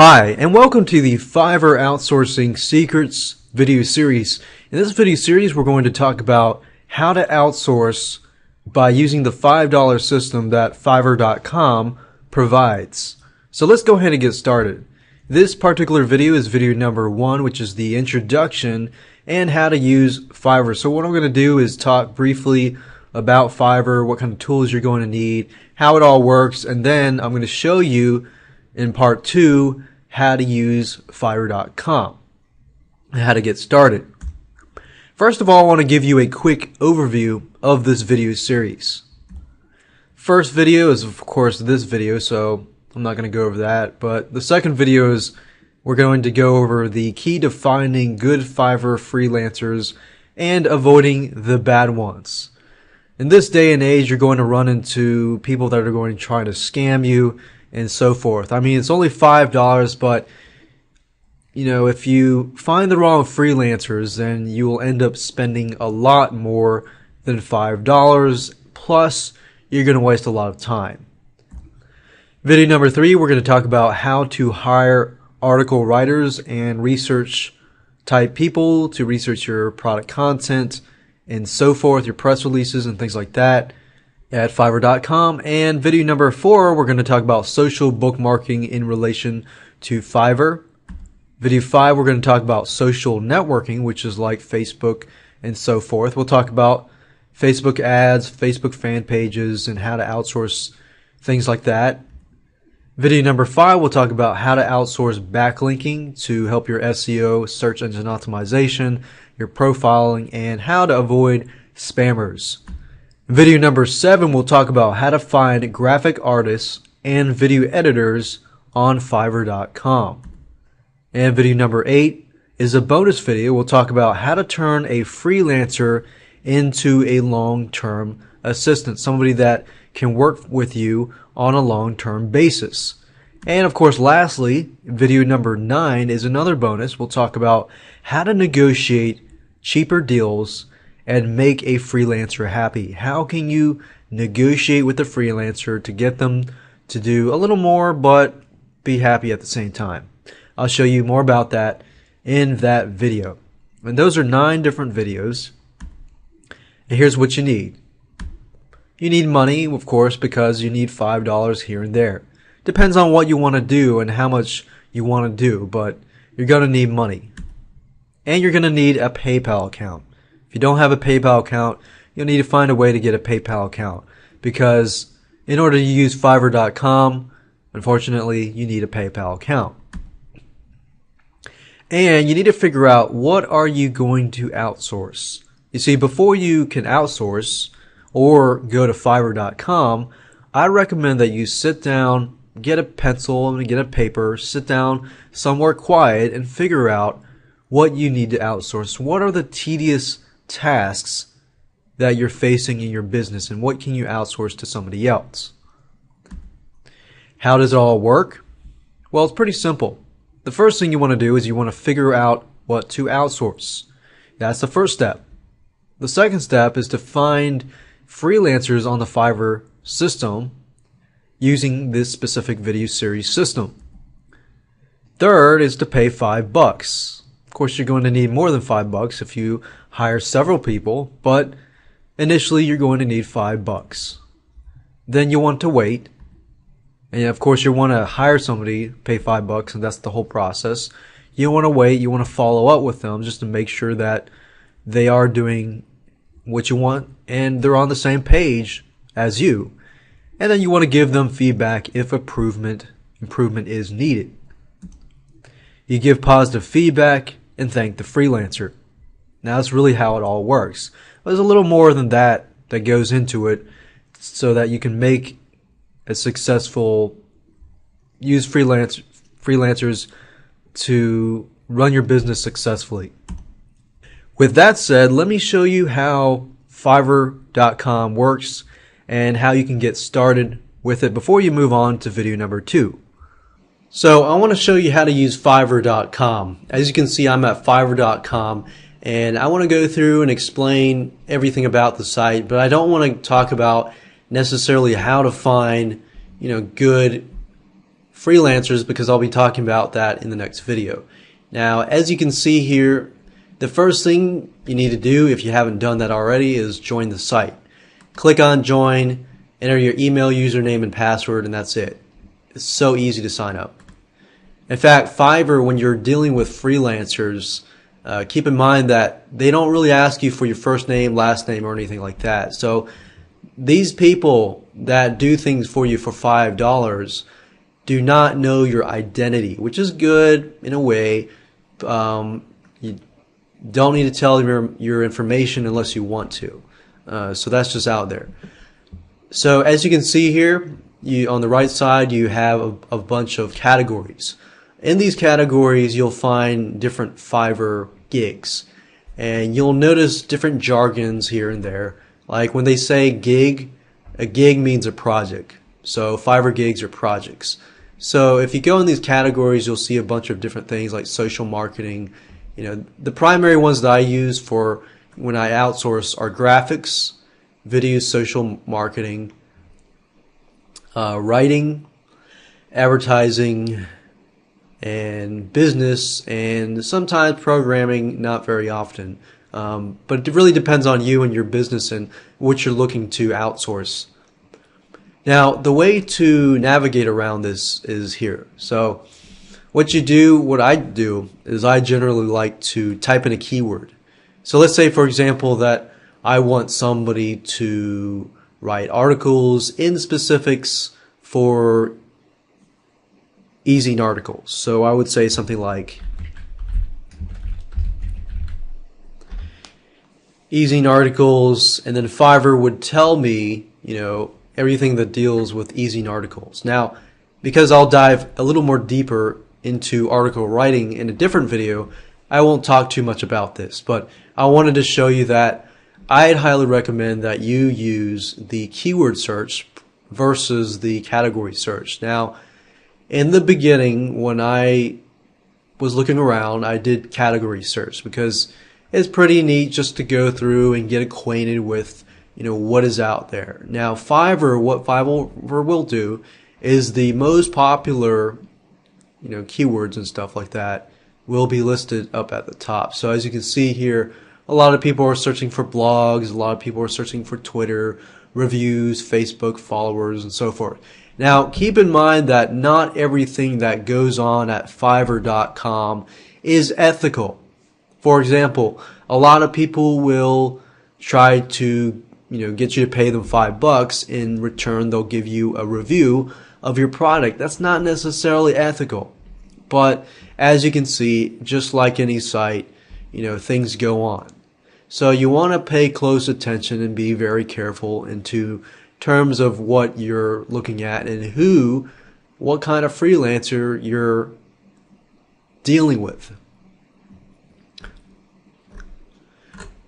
Hi, and welcome to the Fiverr Outsourcing Secrets video series. In this video series, we're going to talk about how to outsource by using the $5 system that Fiverr.com provides. So let's go ahead and get started. This particular video is video number 1, which is the introduction and how to use Fiverr. So what I'm going to do is talk briefly about Fiverr, what kind of tools you're going to need, how it all works, and then I'm going to show you in part 2 how to use Fiverr.com and how to get started. First of all, I want to give you a quick overview of this video series. First video is of course this video, so I'm not going to go over that, but the second video is we're going to go over the key to finding good Fiverr freelancers and avoiding the bad ones. In this day and age, you're going to run into people that are going to try to scam you and so forth. I mean, it's only $5, but you know, if you find the wrong freelancers, then you will end up spending a lot more than $5, plus you're going to waste a lot of time. Video number 3, we're going to talk about how to hire article writers and research type people to research your product content and so forth, your press releases and things like that at Fiverr.com. And video number 4, we're going to talk about social bookmarking in relation to Fiverr. Video 5, we're going to talk about social networking, which is like Facebook and so forth. We'll talk about Facebook ads, Facebook fan pages, and how to outsource things like that. Video number 5, we'll talk about how to outsource backlinking to help your SEO, search engine optimization, your profiling, and how to avoid spammers. Video number 7, we'll talk about how to find graphic artists and video editors on Fiverr.com. And video number 8 is a bonus video. We'll talk about how to turn a freelancer into a long-term assistant, somebody that can work with you on a long-term basis. And of course, lastly, video number 9 is another bonus. We'll talk about how to negotiate cheaper deals and make a freelancer happy. How can you negotiate with the freelancer to get them to do a little more but be happy at the same time? I'll show you more about that in that video. And those are 9 different videos. And here's what you need. You need money, of course, because you need $5 here and there. Depends on what you want to do and how much you want to do, but you're going to need money. And you're going to need a PayPal account. If you don't have a PayPal account, you'll need to find a way to get a PayPal account, because in order to use Fiverr.com, unfortunately, you need a PayPal account. And you need to figure out, what are you going to outsource? You see, before you can outsource or go to Fiverr.com, I recommend that you sit down, get a pencil and get a paper, sit down somewhere quiet and figure out what you need to outsource. What are the tedious tasks that you're facing in your business, and what can you outsource to somebody else? How does it all work? Well, it's pretty simple. The first thing you want to do is you want to figure out what to outsource. That's the first step. The second step is to find freelancers on the Fiverr system using this specific video series system. Third is to pay $5. Of course, you're going to need more than $5 if you hire several people, but initially you're going to need $5. Then you want to wait. And of course, you want to hire somebody, pay $5, and that's the whole process. You want to wait, you want to follow up with them just to make sure that they are doing what you want and they're on the same page as you. And then you want to give them feedback if improvement is needed. You give positive feedback and thank the freelancer. Now, that's really how it all works. There's a little more than that goes into it so that you can make a successful, use freelancers to run your business successfully. With that said, let me show you how Fiverr.com works and how you can get started with it before you move on to video number 2. So I want to show you how to use Fiverr.com. As you can see, I'm at Fiverr.com, and I want to go through and explain everything about the site, but I don't want to talk about necessarily how to find, good freelancers because I'll be talking about that in the next video. Now, as you can see here, the first thing you need to do, if you haven't done that already, is join the site. Click on join, enter your email, username, and password, and that's it. It's so easy to sign up. In fact, Fiverr, when you're dealing with freelancers, keep in mind that they don't really ask you for your first name, last name, or anything like that. So these people that do things for you for $5 do not know your identity, which is good in a way. You don't need to tell your information unless you want to. So that's just out there. So as you can see here, on the right side, you have a bunch of categories. In these categories, you'll find different Fiverr gigs. And you'll notice different jargons here and there. Like when they say gig, a gig means a project. So Fiverr gigs are projects. So if you go in these categories, you'll see a bunch of different things like social marketing. You know, the primary ones that I use for when I outsource are graphics, video, social marketing, writing, advertising, and business, and sometimes programming, not very often. But it really depends on you and your business and what you're looking to outsource. Now, the way to navigate around this is here. So what I do is I generally like to type in a keyword. So let's say, for example, that I want somebody to write articles in specifics for e-zine articles. So I would say something like e-zine articles, and then Fiverr would tell me, everything that deals with e-zine articles. Now, because I'll dive a little more deeper into article writing in a different video, I won't talk too much about this, but I wanted to show you that I'd highly recommend that you use the keyword search versus the category search. Now, in the beginning, when I was looking around, I did category search because it's pretty neat just to go through and get acquainted with what is out there. Now, what Fiverr will do is the most popular keywords and stuff like that will be listed up at the top. So as you can see here, a lot of people are searching for blogs, a lot of people are searching for Twitter, reviews, Facebook followers, and so forth. Now, keep in mind that not everything that goes on at Fiverr.com is ethical. For example, a lot of people will try to get you to pay them $5. In return, they'll give you a review of your product. That's not necessarily ethical. But as you can see, just like any site, things go on. So you want to pay close attention and be very careful into terms of what you're looking at and what kind of freelancer you're dealing with.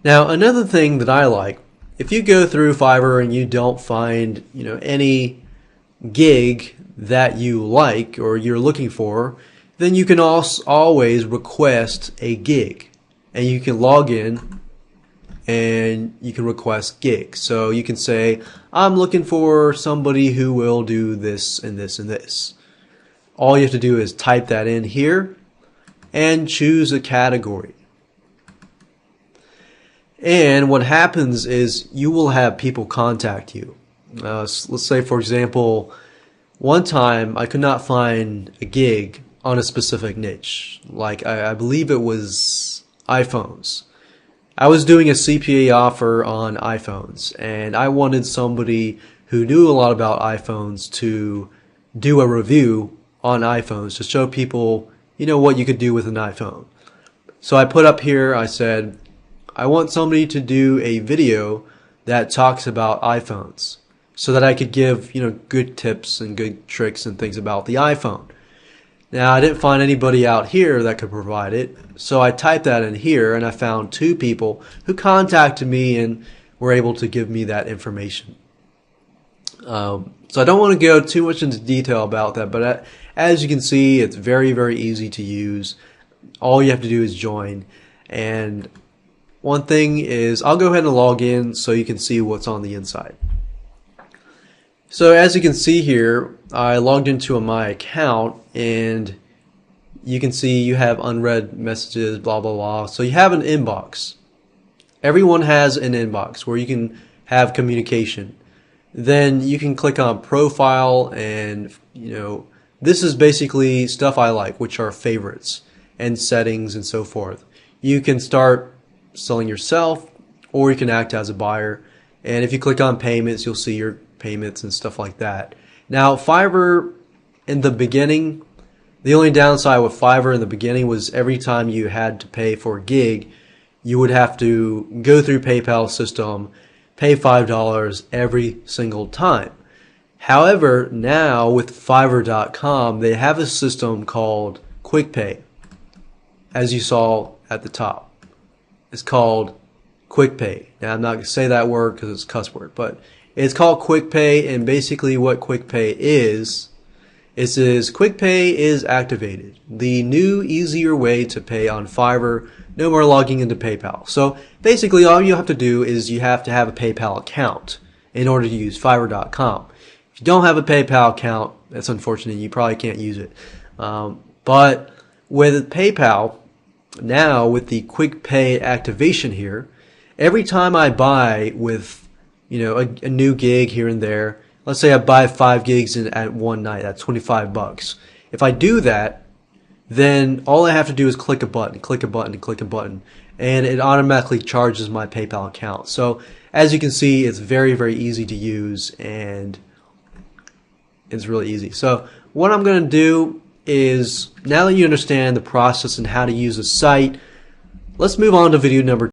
Now, another thing that I like, if you go through Fiverr and you don't find, any gig that you like or you're looking for, then you can also always request a gig, and you can log in and you can request gigs. So you can say, I'm looking for somebody who will do this and this and this. All you have to do is type that in here and choose a category. And what happens is you will have people contact you. Let's say, for example, one time I could not find a gig on a specific niche. Like I believe it was iPhones. I was doing a CPA offer on iPhones, and I wanted somebody who knew a lot about iPhones to do a review on iPhones to show people, what you could do with an iPhone. So I put up here, I said, I want somebody to do a video that talks about iPhones so that I could give, good tips and good tricks and things about the iPhone. Now, I didn't find anybody out here that could provide it, so I typed that in here and I found 2 people who contacted me and were able to give me that information. So I don't want to go too much into detail about that, but as you can see, it's very, very easy to use. All you have to do is join. And one thing is, I'll go ahead and log in so you can see what's on the inside. So as you can see here, I logged into my account, and you can see you have unread messages, blah blah blah. So you have an inbox. Everyone has an inbox where you can have communication. Then you can click on profile, and this is basically stuff I like, which are favorites and settings and so forth. You can start selling yourself, or you can act as a buyer. And if you click on payments, you'll see your payments and stuff like that. Now, Fiverr in the beginning, the only downside with Fiverr in the beginning was every time you had to pay for a gig, you would have to go through PayPal system, pay $5 every single time. However, now with Fiverr.com, they have a system called Quick Pay, as you saw at the top. It's called Quick Pay. Now, I'm not going to say that word because it's a cuss word, but it's called Quick Pay, and basically what Quick Pay is, it says Quick Pay is activated. The new, easier way to pay on Fiverr. No more logging into PayPal. So basically all you have to do is you have to have a PayPal account in order to use Fiverr.com. If you don't have a PayPal account, that's unfortunate. You probably can't use it. But with PayPal, now with the Quick Pay activation here, every time I buy with a new gig here and there, let's say I buy 5 gigs at one night, that's $25. If I do that, then all I have to do is click a button, click a button, click a button, and it automatically charges my PayPal account. So as you can see, it's very, very easy to use, and it's really easy. So what I'm going to do is, now that you understand the process and how to use a site, let's move on to video number